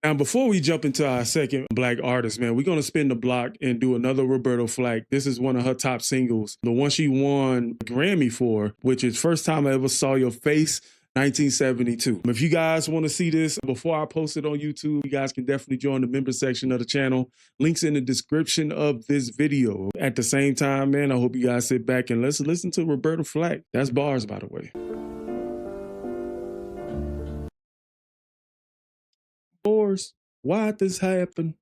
Now, before we jump into our second Black artist, man, we're going to spin the block and do another Roberta Flack. This is one of her top singles, the one she won a Grammy for, which is First Time I Ever Saw Your Face, 1972. If you guys want to see this before I post it on YouTube, you guys can definitely join the member section of the channel. Links in the description of this video. At the same time, man, I hope you guys sit back and let's listen to Roberta Flack. That's bars, by the way. Bars, why'd this happen?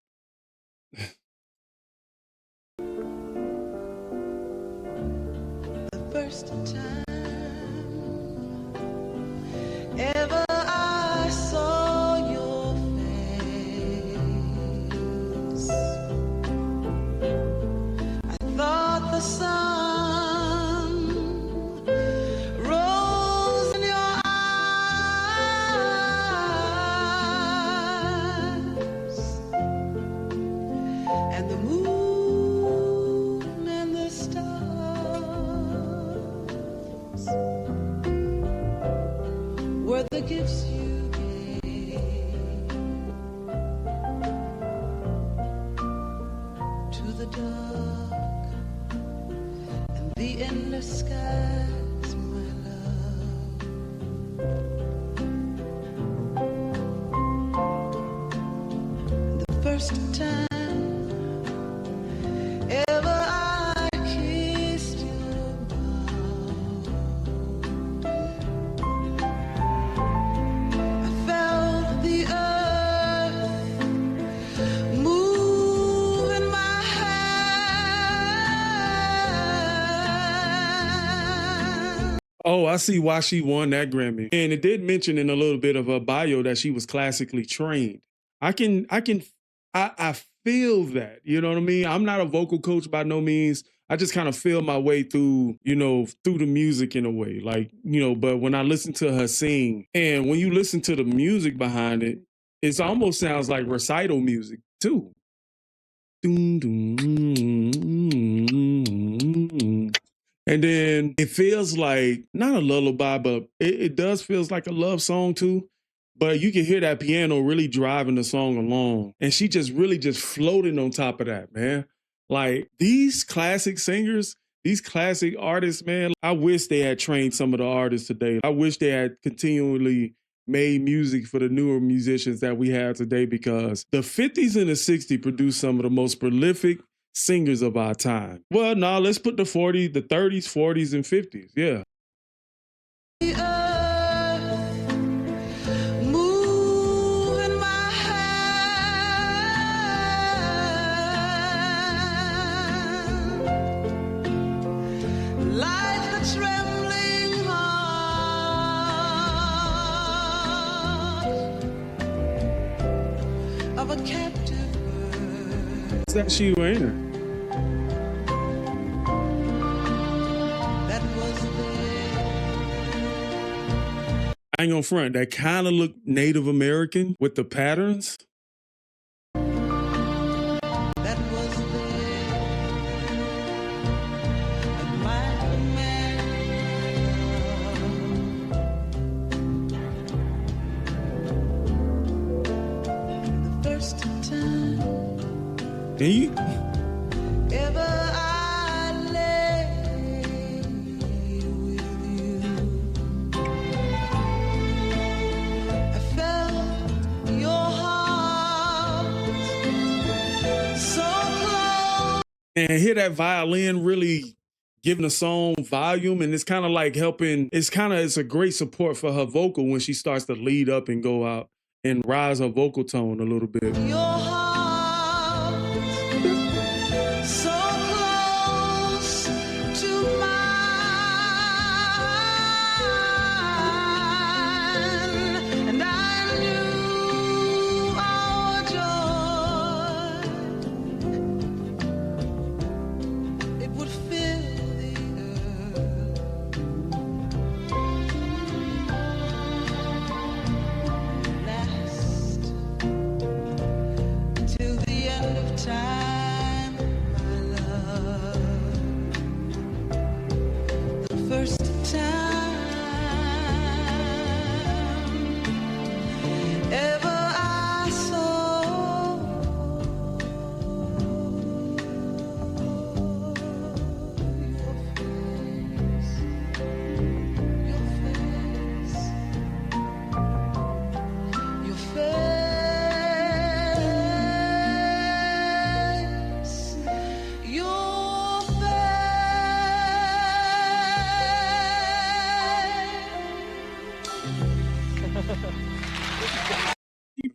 The first time ever I saw your face, I thought the sun rose in your eyes, and the moon and the stars were the gifts you gave to the dark and the endless skies, my love. The first time ever I kissed your mouth, I felt the earth move in my hand. Oh, I see why she won that Grammy. And it did mention in a little bit of her bio that she was classically trained. I feel that, you know what I mean? I'm not a vocal coach by no means. I just kind of feel my way through, through the music in a way. Like, but when I listen to her sing, and when you listen to the music behind it, it almost sounds like recital music too. And then it feels like, not a lullaby, but it does feels like a love song too. But you can hear that piano really driving the song along. And she just really just floating on top of that, man. Like these classic singers, these classic artists, man, I wish they had trained some of the artists today. I wish they had continually made music for the newer musicians that we have today, because the 50s and the 60s produced some of the most prolific singers of our time. Well, no, let's put the 40s, the 30s, 40s, and 50s. Yeah. The earth move in my hand, like the trembling heart of a captive bird. Is that she, ain't it? That was there. I ain't gonna front, that kind of look Native American with the patterns. That was there. A mighty man. The first time And you, ever I lay with you, I felt your heart so close. and hear that violin really giving the song volume, and it's kind of like helping, it's a great support for her vocal when she starts to lead up and go out and rise her vocal tone a little bit. Your heart so close to mine, and I knew our joy, it would fill the earth, last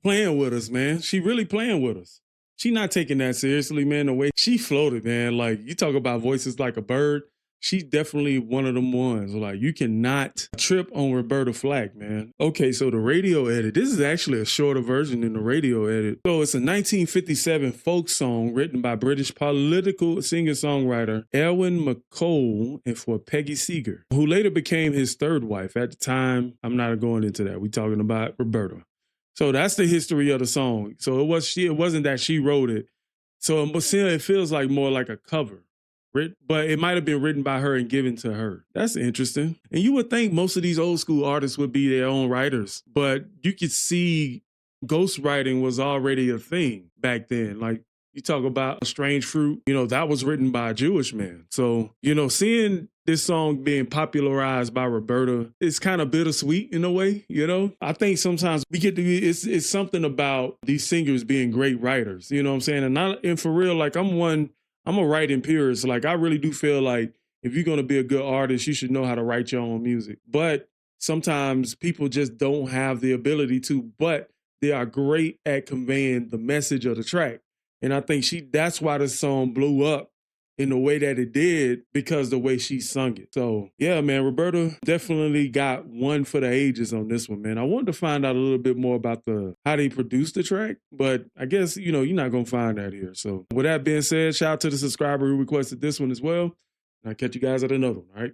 playing with us, man. She really playing with us. She not taking that seriously, man. The way she floated, man. Like, you talk about voices like a bird. She's definitely one of them ones. Like, you cannot trip on Roberta Flack, man. Okay, so the radio edit. This is actually a shorter version than the radio edit. So it's a 1957 folk song written by British political singer-songwriter Erwin McCall and for Peggy Seeger, who later became his third wife. At the time, I'm not going into that. We're talking about Roberta. So that's the history of the song. So it wasn't that she wrote it. So it feels like more like a cover. But it might have been written by her and given to her. That's interesting. And you would think most of these old school artists would be their own writers, but you could see ghostwriting was already a thing back then. Like, you talk about Strange Fruit, that was written by a Jewish man. So, seeing this song being popularized by Roberta, it's kind of bittersweet in a way, I think sometimes we get to it's something about these singers being great writers, you know what I'm saying? And for real, like, I'm a writing purist. Like, I really do feel like if you're going to be a good artist, you should know how to write your own music. But sometimes people just don't have the ability to, but they are great at conveying the message of the track. And I think that's why the song blew up in the way that it did, because the way she sung it. So yeah, man, Roberta definitely got one for the ages on this one, man. I wanted to find out a little bit more about how they produced the track, but I guess, you're not going to find that here. So with that being said, shout out to the subscriber who requested this one as well. And I'll catch you guys at another one, all right?